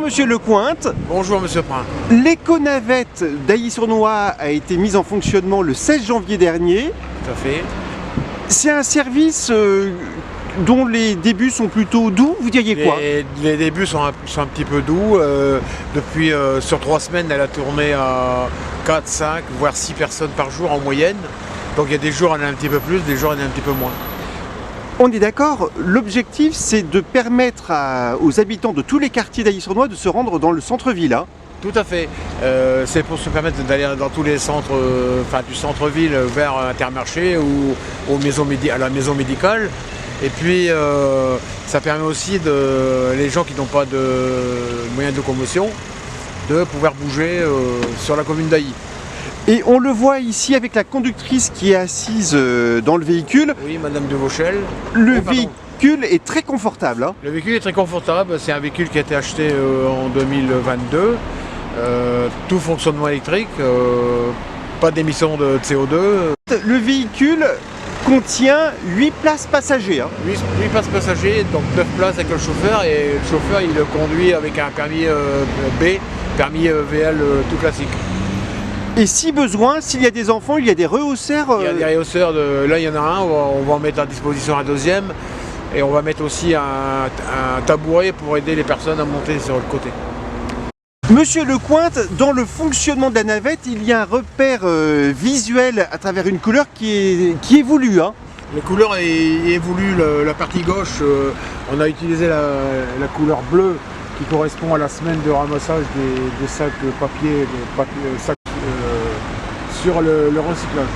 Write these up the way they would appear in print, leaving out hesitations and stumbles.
Monsieur Lecointe. Bonjour Monsieur Prin. L'éco-navette d'Ailly-sur-Noix a été mise en fonctionnement le 16 janvier dernier. Tout à fait. C'est un service dont les débuts sont plutôt doux, vous diriez quoi? Les débuts sont un petit peu doux. Depuis sur 3 semaines, elle a tourné à 4, 5, voire 6 personnes par jour en moyenne. Donc il y a des jours elle en a un petit peu plus, des jours elle en a un petit peu moins. On est d'accord, l'objectif c'est de permettre aux habitants de tous les quartiers d'Ailly-sur-Noix de se rendre dans le centre-ville. Hein. Tout à fait. C'est pour se permettre d'aller dans tous les centres, du centre-ville vers Intermarché ou à la maison médicale. Et puis ça permet aussi les gens qui n'ont pas de moyens de locomotion de pouvoir bouger sur la commune d'Ailly. Et on le voit ici avec la conductrice qui est assise dans le véhicule. Oui, Madame de Vauchel. Le véhicule est très confortable. Hein. Le véhicule est très confortable. C'est un véhicule qui a été acheté en 2022. Tout fonctionnement électrique, pas d'émission de CO2. Le véhicule contient 8 places passagers. Hein. 8 places passagers, donc 9 places avec le chauffeur. Et le chauffeur, il le conduit avec un permis B, permis VL tout classique. Et si besoin, s'il y a des enfants, il y a des rehausseurs. Il y a des rehausseurs, là il y en a un, on va en mettre à disposition un deuxième. Et on va mettre aussi un tabouret pour aider les personnes à monter sur le côté. Monsieur Lecointe, dans le fonctionnement de la navette, il y a un repère visuel à travers une couleur qui est voulue. Hein. La couleur est voulue, la partie gauche, on a utilisé la couleur bleue qui correspond à la semaine de ramassage des sacs papier, sur le recyclage.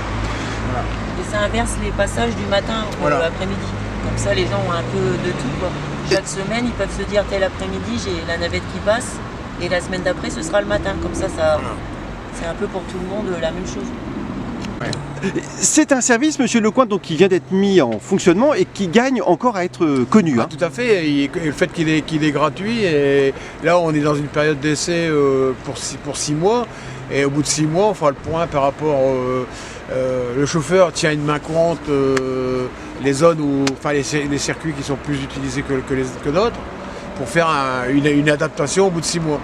Voilà. Et ça inverse les passages du matin ou l'après-midi. Comme ça, les gens ont un peu de tout. Quoi. Chaque semaine, ils peuvent se dire tel après-midi, j'ai la navette qui passe. Et la semaine d'après, ce sera le matin. Comme ça, c'est un peu pour tout le monde la même chose. Ouais. C'est un service, Monsieur Lecointe, donc, qui vient d'être mis en fonctionnement et qui gagne encore à être connu. Hein. Tout à fait. Et le fait qu'il est gratuit. Et là, on est dans une période d'essai pour 6 mois. Et au bout de 6 mois, on fera le point par rapport le chauffeur tient une main courante les zones les circuits qui sont plus utilisés que d'autres pour faire une adaptation au bout de 6 mois.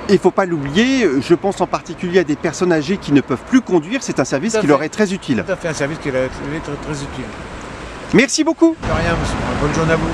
Il ne faut pas l'oublier, je pense en particulier à des personnes âgées qui ne peuvent plus conduire, c'est un service qui leur est très utile. Tout à fait, un service qui est très utile. Merci beaucoup. De rien, monsieur. Bonne journée à vous.